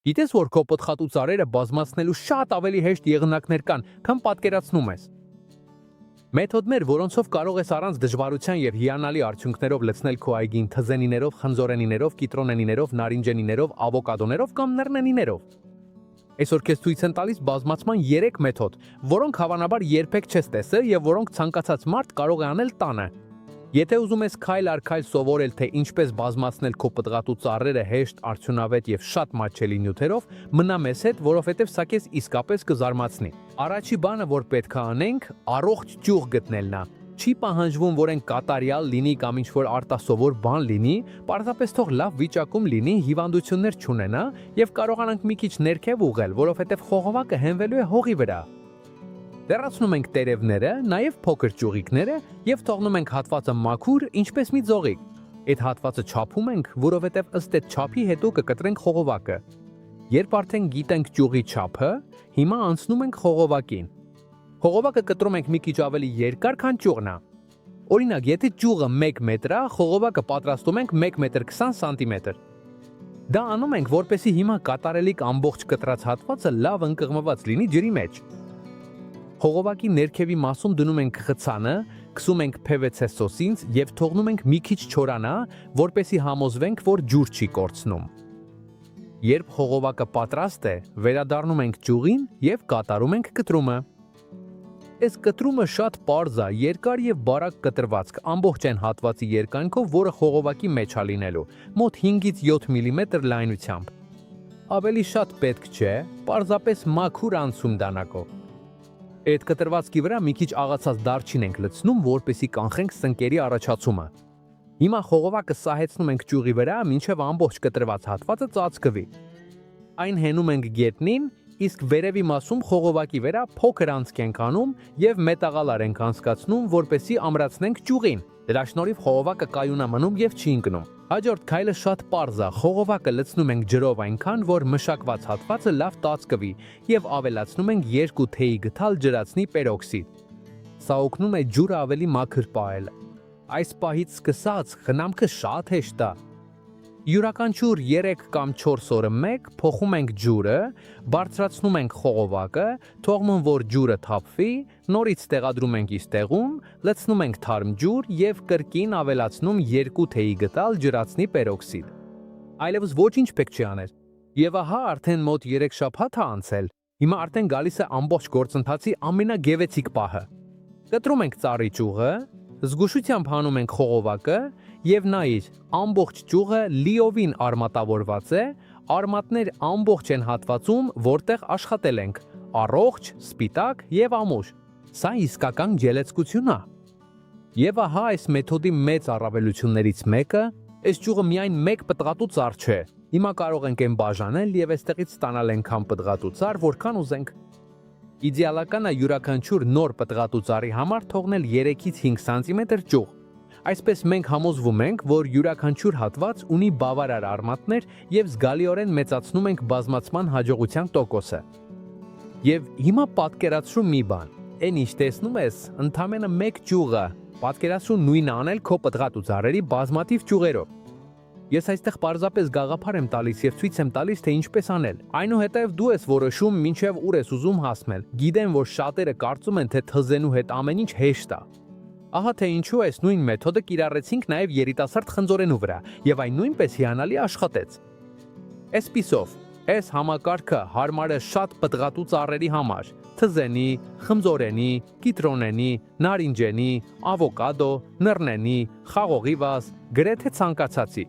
Գիտես, որ քո պտղատու ծառերը բազմացնելու շատ ավելի հեշտ եղանակներ կան, քան պատկերացնում ես։ Մեթոդներ, որոնցով կարող ես առանց դժվարության եւ հիանալի արդյունքներով լցնել քո այգին թզենիներով, խնձորենիներով, կիտրոնենիներով, նարինջենիներով, ավոկադոներով կամ նռնենիներով։ Այսօր քեզ ցույց են տալիս բազմացման 3 մեթոդ, որոնք հավանաբար երբեք չես տեսել եւ որոնք ցանկացած մարդ կարող է անել տանը։ Եթե ուզում ես քայլ առ քայլ սովորել, թե ինչպես բազմացնել քո պտղատու ծառերը հեշտ, արդյունավետ եւ շատ մատչելի նյութերով, մնա մեզ հետ, որովհետեւ սա քեզ իսկապես կզարմացնի։ Առաջի բանը, որ պետք է անենք, առողջ ճյուղ գտնելն է։ Չի պահանջվում, որ այն կատարյալ լինի կամ ինչ-որ արտասովոր բան լինի, պարզապես թող լավ վիճակում լինի, հիվանդություններ չունենա եւ կարողանանք մի քիչ ներքև ուղղել, որովհետեւ խողովակը հենվելու է հողի վրա։ Դեռացնում ենք տերևները, նաև փոքր ճյուղիկները եւ թողնում ենք հատվածը մաքուր, ինչպես մի ձողիկ։ Այդ հատվածը չափում ենք, որովհետեւ ըստ այդ չափի հետո կկտրենք խողովակը։ Երբ արդեն գիտենք ճյուղի չափը, հիմա անցնում ենք խողովակին։ Խողովակը կտրում ենք մի քիչ ավելի երկար, քան ճյուղն է։ Օրինակ, եթե ճյուղը 1 մետր է, խողովակը պատրաստում ենք 1 մետր 20 սանտիմետր։ Դա անում ենք, որպեսզի հիմա կատարելիք ամբողջ կտրած հատվածը լավ ընկղմված լինի ջրի մեջ։ Խողովակի ներքևի մասում դնում ենք խցանը, քսում ենք PVC սոսինձ եւ թողնում ենք մի քիչ չորանա, որպեսզի համոզվենք, որ ջուր չի կորցնում։ Երբ խողովակը պատրաստ է, վերադառնում ենք ճյուղին եւ կատարում ենք կտրումը։ Այս կտրումը շատ պարզ է, երկար եւ բարակ կտրվածք, ամբողջ այն հատվածի երկայնքով, որը խողովակի մեջ է լինելու, մոտ 5-ից 7 մմ լայնությամբ։ Ավելի շատ պետք չէ, պարզապես մաքուր անցում դանակով։ Այդ կտրվածքի վրա մի քիչ աղացած դարչին ենք լցնում, որպեսզի կանխենք սնկերի առաջացումը։ Հիմա խողովակը սահեցնում ենք ճյուղի վրա, մինչև ամբողջ կտրված հատվածը ծածկվի։ Այն հենում ենք գետնին, իսկ վերևի մասում խողովակի վրա փոքր անցք ենք անում եւ մետաղալար ենք անցկացնում, որպեսզի ամրացնենք ճյուղին։ Դրա շնորհիվ խողովակը կայուն է մնում եւ չի ընկնում։ Հաջորդ քայլը շատ պարզ է, խողովակը լցնում ենք ջրով այնքան, որ մշակված հատվածը լավ ծածկվի եւ ավելացնում ենք 2 թեյի գթալ ջրածնի պերօքսիդ։ Սա օգնում է ջուրը ավելի մաքր պահել։ Այս պահից սկսած խնամքը շատ հեշտ է։ Յուրաքանչյուր 3 կամ 4 օրը մեկ փոխում ենք ջուրը, բարձրացնում ենք խողովակը, թողնում որ ջուրը թափվի, նորից տեղադրում ենք իր տեղում, լցնում ենք թարմ ջուր եւ կրկին ավելացնում 2 թեյի գտալ ջրածնի պերօքսիդ։ Այլևս ոչինչ պետք չի անել։ Եվ ահա արդեն մոտ 3 շաբաթ է անցել։ Հիմա արդեն գալիս է ամբողջ գործընթացի ամենագեղեցիկ պահը։ Կտրում ենք ծառի ճյուղը, զգուշությամբ հանում ենք խողովակը եւ նայիր, ամբողջ ճյուղը լիովին արմատավորված է, արմատներ ամբողջ են հատվածում, որտեղ աշխատել ենք, առողջ, սպիտակ եւ ամուր։ Սա իսկական ջելեցկություն է։ Եվ ահա այս մեթոդի մեծ առավելություններից մեկը, այս ճյուղը միայն 1 պտղատու ծառ չէ։ Հիմա կարող ենք այն բաժանել եւ այստեղից ստանալ այնքան պտղատու ծառ, որքան ուզենք։ Իդեալական է յուրաքանչյուր նոր պտղատու ծառի համար թողնել 3-ից 5 սանտիմետր ճյուղ։ Այսպես մենք համոզվում ենք, որ յուրաքանչյուր հատված ունի բավարար արմատներ եւ զգալիորեն մեծացնում ենք բազմացման հաջողության տոկոսը։ Եվ հիմա պատկերացրու մի բան։ Այն ինչ տեսնում ես, ընդամենը 1 ճյուղ է։ Պատկերացրու նույնը անել քո պտղատու ծառերի բազմաթիվ ճյուղերով։ Ես այստեղ պարզապես գաղափար եմ տալիս եւ ցույց եմ տալիս, թե ինչպես անել։ Այնուհետև դու ես որոշում, մինչև ուր ես ուզում հասնել։ Գիտեմ, որ շատերը կարծում են, թե թզենու հետ ամեն ինչ հեշտ է։ Ահա թե ինչու այս նույն մեթոդը կիրառեցինք նաեւ երիտասարդ խնձորենու վրա, եւ այն նույնպես հիանալի աշխատեց։ Այսպիսով, այս համակարգը հարմար է շատ պտղատու ծառերի համար՝ թզենի, խմձորենի, կիտրոնենի, նարինջենի, ավոկադո, նռնենի, խաղողի վազ, գրեթե ցանկացածի։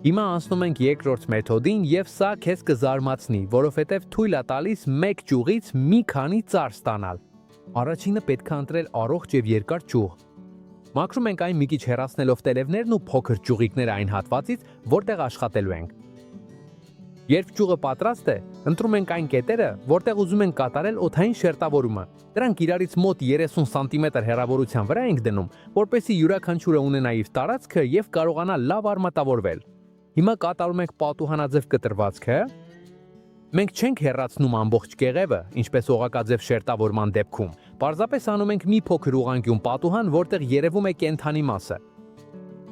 Հիմա անցնում ենք երկրորդ մեթոդին եւ սա քեզ կզարմացնի, որովհետեւ թույլ է տալիս 1 ճյուղից մի քանի ծառ ստանալ։ Առաջինը պետք է ընտրել առողջ եւ երկար ճյուղ։ Մաքրում ենք այն մի քիչ հեռացնելով տերևներն ու փոքր ճյուղիկները այն հատվածից, որտեղ աշխատելու ենք։ Երբ ճյուղը պատրաստ է, ընտրում ենք այն կետերը, որտեղ ուզում ենք կատարել օդային շերտավորումը։ Դրանք իրարից մոտ 30 սանտիմետր հեռավորության վրա ենք դնում, որպեսզի յուրաքանչյուրը ունենա իր տարածքը եւ կարողանա լավ արմատավորվել։ Հիմա կատարում ենք պատուհանաձև կտրվածքը։ Մենք չենք հեռացնում ամբողջ կեղևը, ինչպես օղակաձև շերտավորման դեպքում։ Պարզապես անում ենք մի փոքր ուղղանկյուն պատուհան, որտեղ երևում է կենդանի մասը։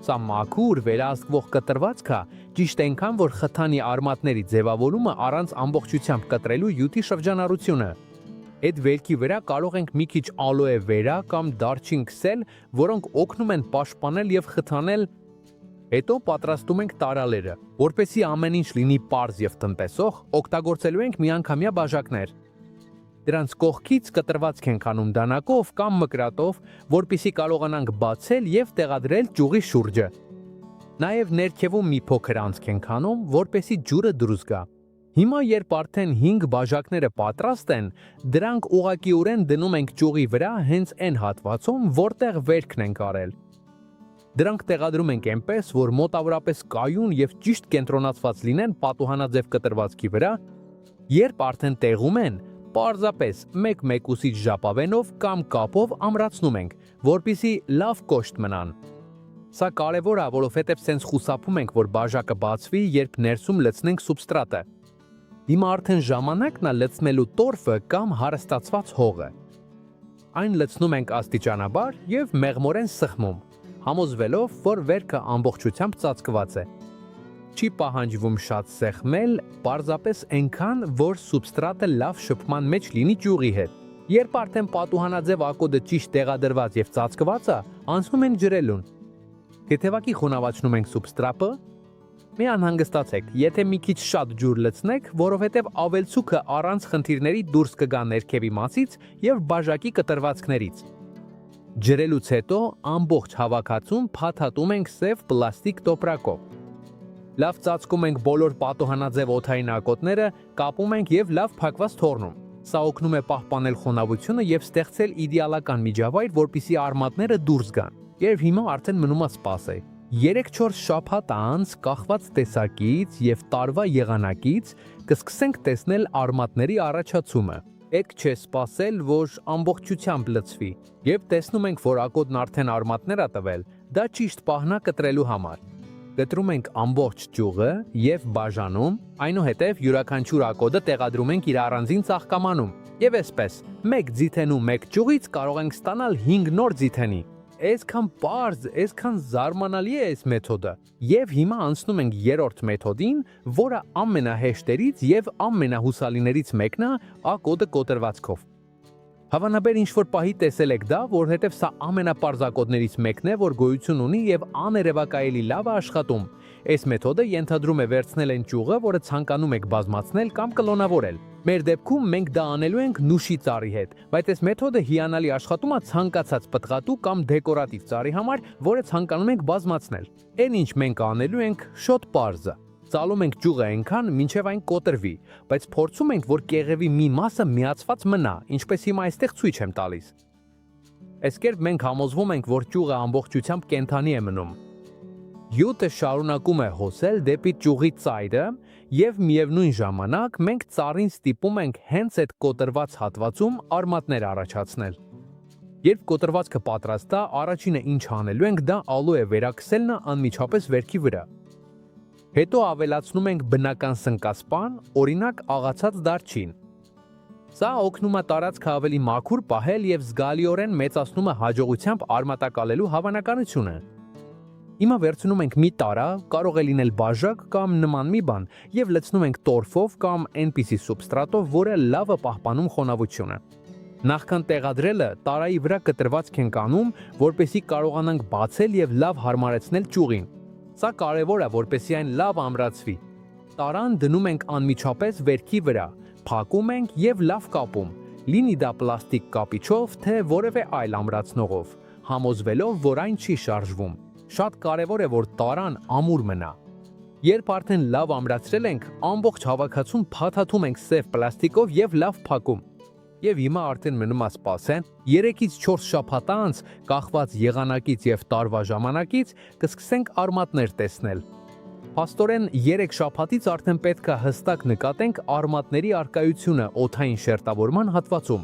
Սա մաքուր վերահսկվող կտրվածք է ճիշտ այնքան, որ խթանի արմատների ձևավորումը առանց ամբողջությամբ կտրելու յուտի շրջանառությունը։ Այդ վերքի վրա կարող ենք մի քիչ ալոե վերա կամ դարչին քսել, որոնք օգնում են պաշտպանել եւ խթանել։ Հետո պատրաստում ենք տարալերը, որպեսզի ամեն ինչ լինի պարզ եւ տնտեսող, օգտագործելու ենք միանգամյա բաժակներ։ Դրանց կողքից կտրվածք ենք անում դանակով կամ մկրատով, որպեսզի կարողանանք բացել եւ տեղադրել ճյուղի շուրջը։ Նաեւ ներքևում մի փոքր անցք ենք անում, որպեսզի ջուրը դուրս գա։ Հիմա երբ արդեն 5 բաժակները պատրաստ են, դրանք ուղղակիորեն դնում ենք ճյուղի վրա հենց այն հատվածում, որտեղ վերքն ենք արել։ Դրանք տեղադրում ենք այնպես, որ մոտավորապես կայուն եւ ճիշտ կենտրոնացված լինեն պատուհանաձև կտրվածքի վրա, երբ արդեն տեղում են, պարզապես 1 ուսիչ ժապավենով կամ կապով ամրացնում ենք, որպեսզի լավ կոշտ մնան։ Սա կարևոր է, որովհետև սենց խուսափում ենք, որ բաժակը բացվի, երբ ներսում լցնենք սուբստրատը։ Հիմա արդեն ժամանակն է լցնելու տորֆը կամ հարստացված հողը։ Այն լցնում ենք աստիճանաբար եւ մեղմորեն սխմում, համոզվելով, որ վերքը ամբողջությամբ ծածկված է։ Չի պահանջվում շատ սեղմել, պարզապես այնքան, որ սուբստրատը լավ շփման մեջ լինի ճյուղի հետ։ Երբ արդեն պատուհանաձև ակոդը ճիշտ տեղադրված եւ ծածկված է, անցնում ենք ջրելուն։ Թեթևակի խոնավացնում ենք սուբստրատը։ Մի անհանգստացեք, եթե մի քիչ շատ ջուր լցնեք, որովհետև ավելցուկը առանց խնդիրների դուրս կգա ներքևի մասից եւ բաժակի կտրվածքներից։ Ջրելուց հետո ամբողջ հավաքածուն փաթաթում ենք սև պլաստիկ տոպրակով։ Լավ ծածկում ենք բոլոր պատուհանաձև օդային ակոտները, կապում ենք եւ լավ փակված թողնում։ Սա օգնում է պահպանել խոնավությունը եւ ստեղծել իդեալական միջավայր, որպեսզի արմատները դուրս գան։ Եվ հիմա արդեն մնում է սպասել։ 3-4 շաբաթ անց կախված տեսակից եւ տարվա եղանակից կսկսենք տեսնել արմատների առաջացումը։ Եք չէ սպասել, որ ամբողջությամբ լցվի, եւ տեսնում ենք, որ ակոդն արդեն արմատներ է տվել, դա ճիշտ պահն է կտրելու համար։ Կտրում ենք ամբողջ ճյուղը եւ բաժանում, այնուհետեւ յուրաքանչյուր ակոդը տեղադրում ենք իր առանձին ծաղկամանում։ Եվ այսպես, 1 ձիթենու 1 ճյուղից կարող ենք ստանալ 5 նոր ձիթենի։ Այսքան պարզ, այսքան զարմանալի է այս մեթոդը։ Եվ հիմա անցնում ենք 3-րդ մեթոդին, որը ամենահեշտերից եւ ամենահուսալիներից մեկն է ակոդը կոտրվածքով։ Հավանաբար ինչ-որ պահի տեսել եք դա, որովհետև սա ամենապարզ ակոդներից մեկն է, որ գոյություն ունի եւ աներևակայելի լավ է աշխատում։ Այս մեթոդը ենթադրում է վերցնել այն ճյուղը, որը ցանկանում եք բազմացնել կամ կլոնավորել։ Մեր դեպքում մենք դա անելու ենք նուշի ծառի հետ, բայց այս մեթոդը հիանալի աշխատում է ցանկացած պտղատու կամ դեկորատիվ ծառի համար, որը ցանկանում եք բազմացնել։ Այն ինչ մենք անելու ենք շոտ պարզ է։ Ծալում ենք ճյուղը այնքան, մինչև այն կոտրվի, բայց փորձում ենք, որ կեղևի մի մասը միացված մնա, ինչպես հիմա այստեղ ցույց եմ տալիս։ Այս կերպ մենք համոզվում ենք, որ ճյուղը ամբողջությամբ կենդանի է մնում։ Յուտը շարունակում է հոսել դեպի ճյուղի ծայրը, եւ միևնույն ժամանակ մենք ծառին ստիպում ենք հենց այդ կոտրված հատվածում արմատներ առաջացնել։ Երբ կոտրվածքը պատրաստ է, առաջինը ինչ անելու ենք, դա ալոե վերաքսելն է անմիջապես վերքի վրա։ Հետո ավելացնում ենք բնական սնկասպան, օրինակ աղացած դարչին։ Սա օգնում է տարածքը ավելի մաքուր պահել եւ զգալիորեն մեծացնում է հաջողությամբ արմատակալելու հավանականությունը։ Հիմա վերցնում ենք մի տարա, կարող է լինել բաժակ կամ նման մի բան, եւ լցնում ենք տորֆով կամ այնպիսի սուբստրատով, որը լավ է պահպանում խոնավությունը։ Նախքան տեղադրելը տարայի վրա կտրվածք ենք անում, որպեսզի կարողանանք բացել եւ լավ հարմարեցնել ճյուղին։ Սա կարևոր է, որպեսզի այն լավ ամրացվի։ Տարան դնում ենք անմիջապես վերքի վրա, փակում ենք եւ լավ կապում, լինի դա պլաստիկ կապիչով, թե որևէ այլ ամրացնողով, համոզվելով, որ այն չի շարժվում։ Շատ կարևոր է, որ տարան ամուր մնա։ Երբ արդեն լավ ամրացրել ենք, ամբողջ հավաքածուն փաթաթում ենք սև պլաստիկով եւ լավ փակում։ Եվ հիմա արդեն մնում է սպասեն 3-ից 4 շաբաթ անց, կախված եղանակից եւ տարվա ժամանակից, կսկսենք արմատներ տեսնել։ Փաստորեն 3 շաբաթից արդեն պետք է հստակ նկատենք արմատների առկայությունը օդային շերտավորման հատվածում։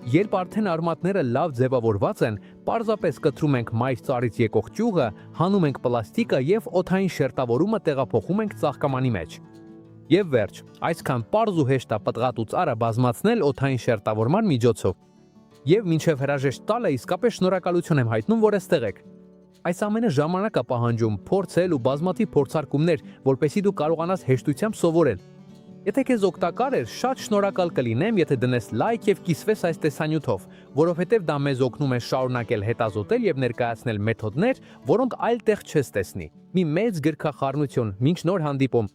Երբ արդեն արմատները լավ ձևավորված են, պարզապես կտրում ենք մայր ծառից եկող ճյուղը, հանում ենք պլաստիկը եւ օդային շերտավորումը տեղափոխում ենք ծաղկամանի մեջ։ Եվ վերջ, այսքան պարզ ու հեշտ է պտղատու ծառը բազմացնել օդային շերտավորման միջոցով։ Եվ մինչև հրաժեշտ տալը իսկապես շնորհակալություն եմ հայտնում, որ այստեղ եք։ Այս ամենը ժամանակ է պահանջում, փորձել ու բազմաթիվ փորձարկումներ, որպեսզի դու կարողանաս հեշտությամբ սովորել։ Եթե քեզ օգտակար էր, շատ շնորհակալ կլինեմ, եթե դնես լայք եւ կիսվես այս տեսանյութով, որովհետեւ դա մեզ օգնում է շարունակել հետազոտել եւ ներկայացնել մեթոդներ, որոնք այլ տեղ չես տեսնի։ Մի մեծ գրքախառնություն, մինչ նոր հանդիպում։